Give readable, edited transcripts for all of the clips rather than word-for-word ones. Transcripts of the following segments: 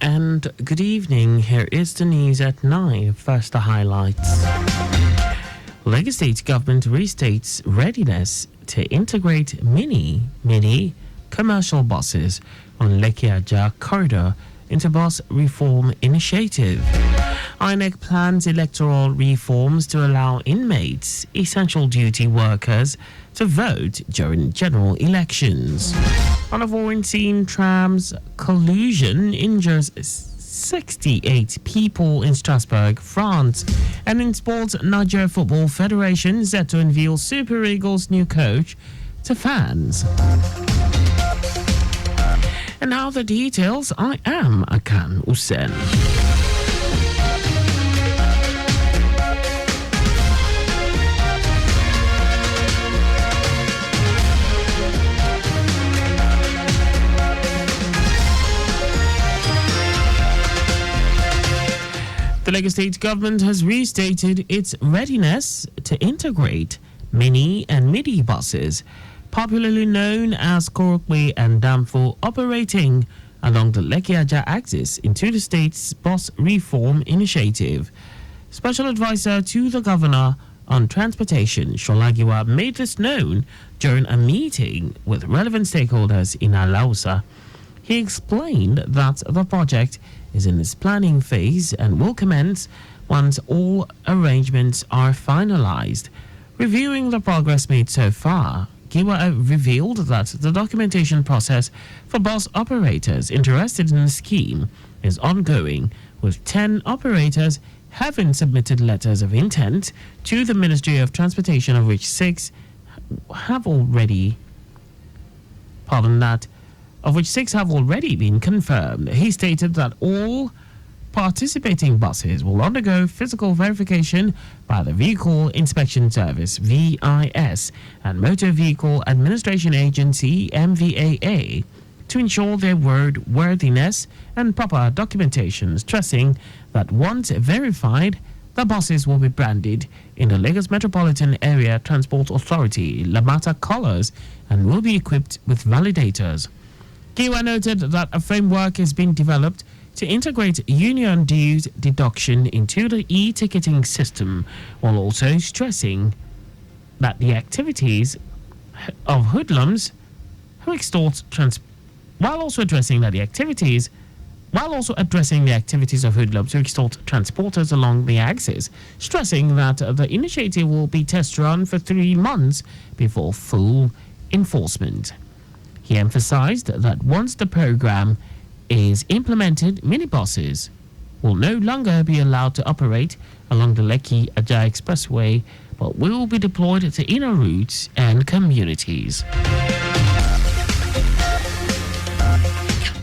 And good evening. Here is the news at 9. First, the highlights. Lagos State government restates readiness to integrate mini commercial buses on Lekki-Ajah corridor into bus reform initiative. INEC plans electoral reforms to allow inmates, essential duty workers, to vote during general elections. On a foreign scene, trams collusion injures 68 people in Strasbourg, France. And in sports, Nigeria Football Federation set to unveil Super Eagles' new coach to fans. And now the details. I am Akan Usen. The Lagos State government has restated its readiness to integrate mini and midi buses, popularly known as Korokwe and Damfo, operating along the Lekki-Ajah axis into the state's bus reform initiative. Special advisor to the governor on transportation, Sholagiwa, made this known during a meeting with relevant stakeholders in Alausa. He explained that the project is in its planning phase and will commence once all arrangements are finalized. Reviewing the progress made so far, Giwa revealed that the documentation process for bus operators interested in the scheme is ongoing, with 10 operators having submitted letters of intent to the Ministry of Transportation, of which 6 have already been confirmed. He stated that all participating buses will undergo physical verification by the Vehicle Inspection Service (VIS) and Motor Vehicle Administration Agency (MVAA) to ensure their roadworthiness and proper documentation, stressing that once verified, the buses will be branded in the Lagos Metropolitan Area Transport Authority (LAMATA) colours and will be equipped with validators. Giwa noted that a framework is being developed to integrate union dues deduction into the e-ticketing system, while also stressing that the activities of hoodlums who extort addressing the activities of hoodlums who extort transporters along the axis, stressing that the initiative will be test run for 3 months before full enforcement. He emphasized that once the program is implemented, minibuses will no longer be allowed to operate along the Lekki-Ajah Expressway, but will be deployed to inner routes and communities.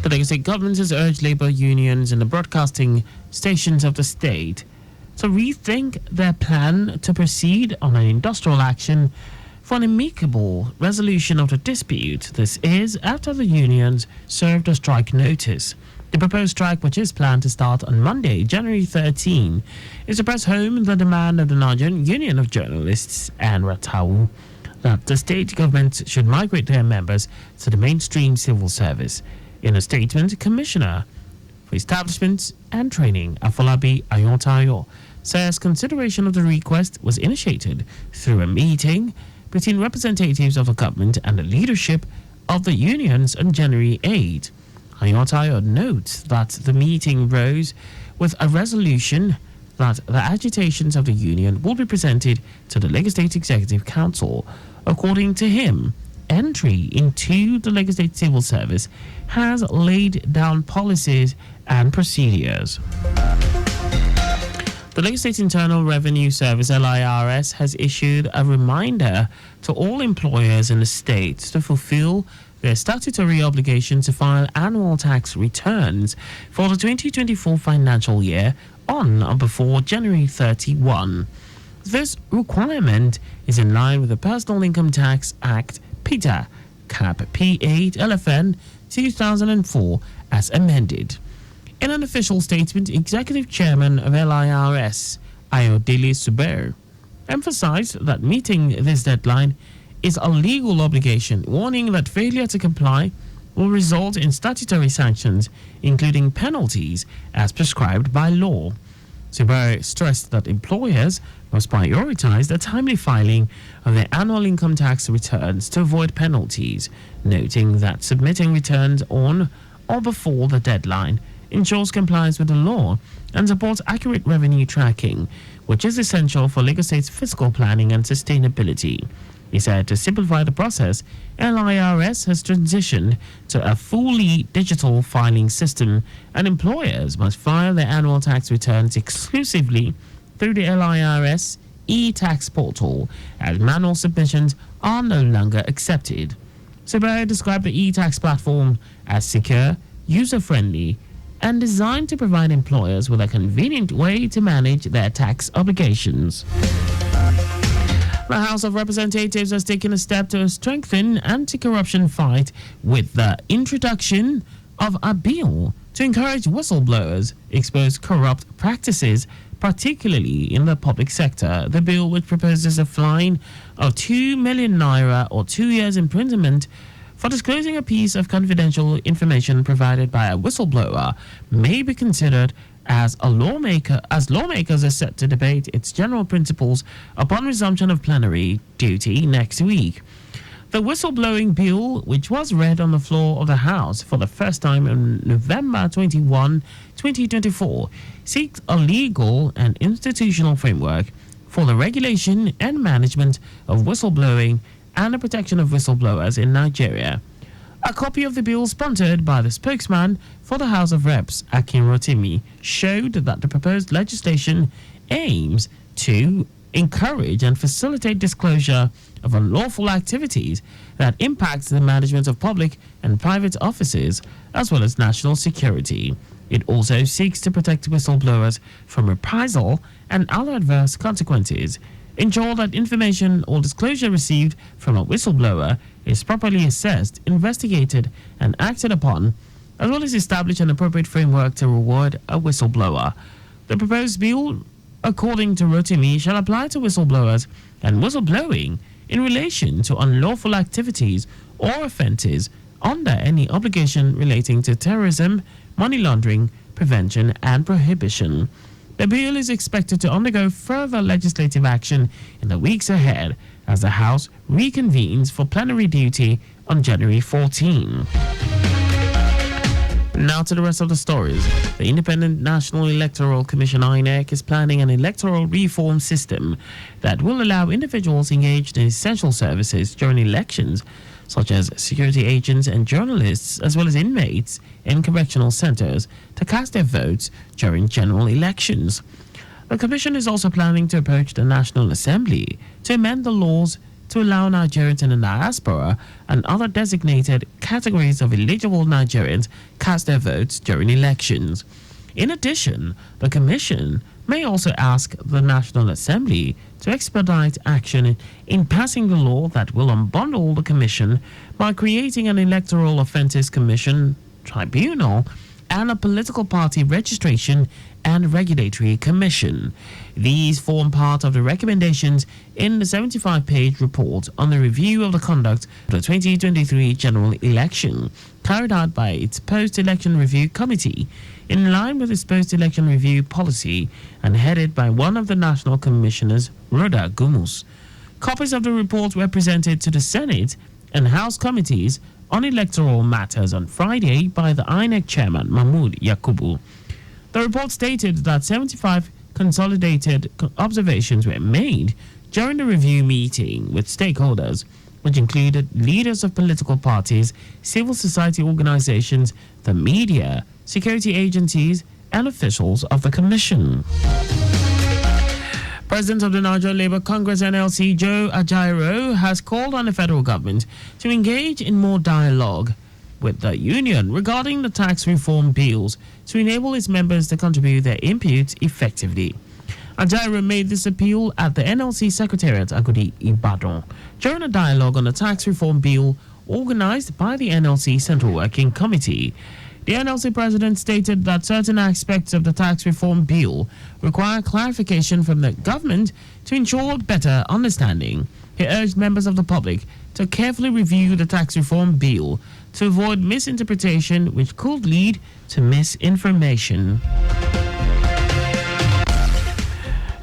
The Lagos State government has urged labor unions in the broadcasting stations of the state to rethink their plan to proceed on an industrial action for an amicable resolution of the dispute. This is after the unions served a strike notice. The proposed strike, which is planned to start on Monday, January 13, is to press home the demand of the Nigerian Union of Journalists and Ratau that the state government should migrate their members to the mainstream civil service. In a statement, Commissioner for Establishments and Training, Afolabi Ayontayo, says consideration of the request was initiated through a meeting between representatives of the government and the leadership of the unions on January 8. Ayontayo notes that the meeting rose with a resolution that the agitations of the union will be presented to the Lagos State Executive Council. According to him, entry into the Lagos State Civil Service has laid down policies and procedures. The Lagos State Internal Revenue Service (LIRS) has issued a reminder to all employers in the state to fulfill their statutory obligation to file annual tax returns for the 2024 financial year on or before January 31. This requirement is in line with the Personal Income Tax Act (PITA) Cap P8 LFN 2004 as amended. In an official statement, Executive Chairman of LIRS, Ayodele Suber, emphasized that meeting this deadline is a legal obligation, warning that failure to comply will result in statutory sanctions, including penalties as prescribed by law. Sibai stressed that employers must prioritize the timely filing of their annual income tax returns to avoid penalties, noting that submitting returns on or before the deadline ensures compliance with the law and supports accurate revenue tracking, which is essential for Lagos State's fiscal planning and sustainability. He said to simplify the process, LIRS has transitioned to a fully digital filing system, and employers must file their annual tax returns exclusively through the LIRS e-tax portal, as manual submissions are no longer accepted. Sibai described the e-tax platform as secure, user-friendly, and designed to provide employers with a convenient way to manage their tax obligations. The House of Representatives has taken a step to strengthen anti-corruption fight with the introduction of a bill to encourage whistleblowers expose corrupt practices, particularly in the public sector. The bill, which proposes a fine of 2 million naira or 2 years imprisonment for disclosing a piece of confidential information provided by a whistleblower, may be considered as lawmakers are set to debate its general principles upon resumption of plenary duty next week. The whistleblowing bill, which was read on the floor of the House for the first time on November 21, 2024, seeks a legal and institutional framework for the regulation and management of whistleblowing and the protection of whistleblowers in Nigeria. A copy of the bill, sponsored by the spokesman for the House of Reps, Akan Usen, showed that the proposed legislation aims to encourage and facilitate disclosure of unlawful activities that impact the management of public and private offices, as well as national security. It also seeks to protect whistleblowers from reprisal and other adverse consequences, ensure that information or disclosure received from a whistleblower is properly assessed, investigated, and acted upon, as well as establish an appropriate framework to reward a whistleblower. The proposed bill, according to Rotimi, shall apply to whistleblowers and whistleblowing in relation to unlawful activities or offences under any obligation relating to terrorism, money laundering, prevention, and prohibition. The bill is expected to undergo further legislative action in the weeks ahead as the House reconvenes for plenary duty on January 14. Now to the rest of the stories. The Independent National Electoral Commission (INEC) is planning an electoral reform system that will allow individuals engaged in essential services during elections, such as security agents and journalists, as well as inmates in correctional centers, to cast their votes during general elections. The Commission is also planning to approach the National Assembly to amend the laws to allow Nigerians in the diaspora and other designated categories of eligible Nigerians cast their votes during elections. In addition, the Commission may also ask the National Assembly to expedite action in passing the law that will unbundle the Commission by creating an Electoral Offences Commission Tribunal and a Political Party Registration and Regulatory Commission. These form part of the recommendations in the 75-page report on the review of the conduct of the 2023 general election, carried out by its Post-Election Review Committee, in line with its post-election review policy and headed by one of the National Commissioners, Rhoda Gumus. Copies of the report were presented to the Senate and House committees on electoral matters on Friday by the INEC chairman, Mahmood Yakubu. The report stated that 75 consolidated observations were made during the review meeting with stakeholders, which included leaders of political parties, civil society organizations, the media, security agencies, and officials of the Commission. President of the Nigeria Labour Congress (NLC), Joe Ajaero, has called on the federal government to engage in more dialogue with the union regarding the tax reform bills to enable its members to contribute their inputs effectively. Ajaero made this appeal at the NLC Secretariat Agodi Ibadan during a dialogue on the tax reform bill organized by the NLC Central Working Committee. The NLC president stated that certain aspects of the tax reform bill require clarification from the government to ensure better understanding. He urged members of the public to carefully review the tax reform bill to avoid misinterpretation, which could lead to misinformation.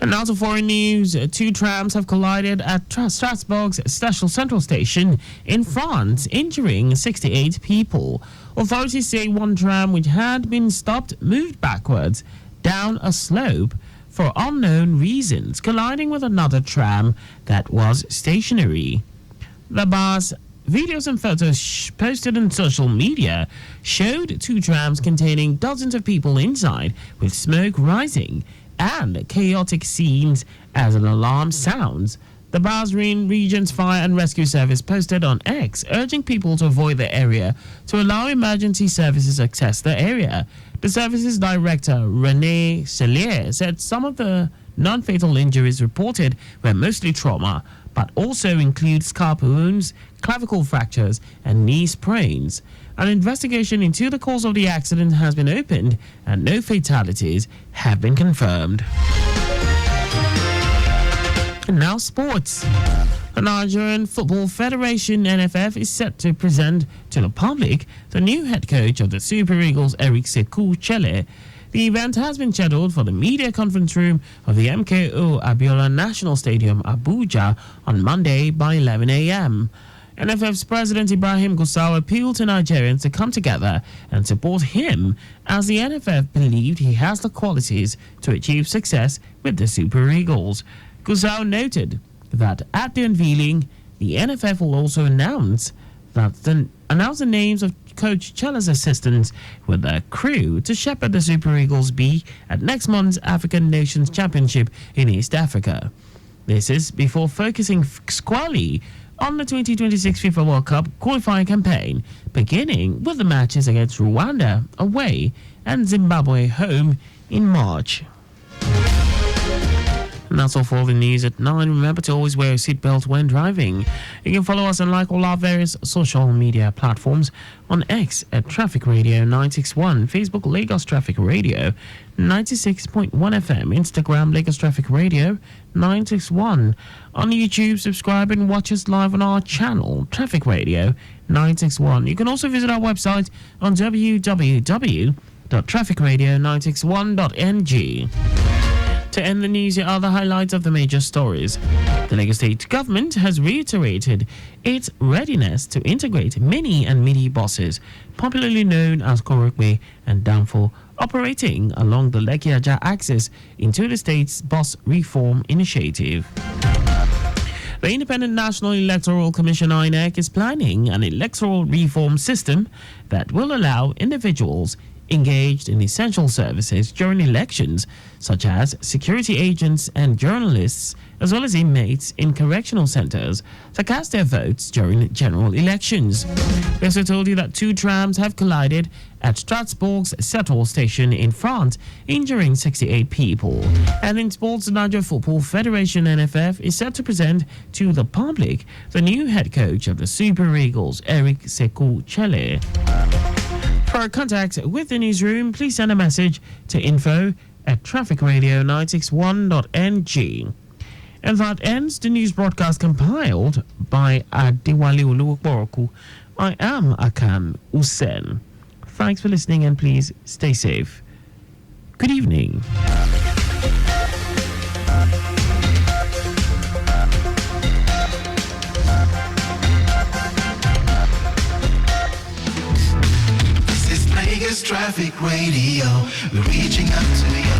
And now to foreign news. Two trams have collided at Strasbourg's Central Station in France, injuring 68 people. Authorities say one tram, which had been stopped, moved backwards down a slope for unknown reasons, colliding with another tram that was stationary. The bus videos and photos posted on social media showed two trams containing dozens of people inside, with smoke rising and chaotic scenes as an alarm sounds. The Bahrain Region's Fire and Rescue Service posted on X, urging people to avoid the area to allow emergency services access the area. The service's director, René Cellier, said some of the non-fatal injuries reported were mostly trauma, but also include scalp wounds, clavicle fractures, and knee sprains. An investigation into the cause of the accident has been opened, and no fatalities have been confirmed. And now sports. The Nigerian Football Federation (NFF) is set to present to the public the new head coach of the Super Eagles, Eric Sekou Chelle. The event has been scheduled for the media conference room of the MKO Abiola National Stadium, Abuja, on Monday by 11 a.m. NFF's President Ibrahim Gusau appealed to Nigerians to come together and support him, as the NFF believed he has the qualities to achieve success with the Super Eagles. Gusau noted that at the unveiling, the NFF will also announce the names of Coach Chelle's assistants with their crew to shepherd the Super Eagles B at next month's African Nations Championship in East Africa. This is before focusing squarely on the 2026 FIFA World Cup qualifying campaign, beginning with the matches against Rwanda away and Zimbabwe home in March. And that's all for the news at 9. Remember to always wear a seatbelt when driving. You can follow us and like all our various social media platforms on X at Traffic Radio 961, Facebook Lagos Traffic Radio 96.1 FM, Instagram Lagos Traffic Radio 961. On YouTube, subscribe and watch us live on our channel, Traffic Radio 961. You can also visit our website on www.trafficradio961.ng. To end the news, here are the highlights of the major stories. The Lagos State government has reiterated its readiness to integrate mini and midi buses, popularly known as Korokwe and Danfo, operating along the Lekki-Ajah axis into the state's bus reform initiative. The Independent National Electoral Commission (INEC) is planning an electoral reform system that will allow individuals engaged in essential services during elections, such as security agents and journalists, as well as inmates in correctional centers, to cast their votes during general elections. We also told you that two trams have collided at Strasbourg's Central Station in France, injuring 68 people. And in sports, the Nigeria Football Federation (NFF) is set to present to the public the new head coach of the Super Eagles, Eric Sekou Chelle. For contact with the newsroom, please send a message to info@trafficradio961.ng. And that ends the news broadcast compiled by Adewale Oluwokboroku. I am Akan Usen. Thanks for listening, and please stay safe. Good evening. Traffic Radio, we're reaching out to you.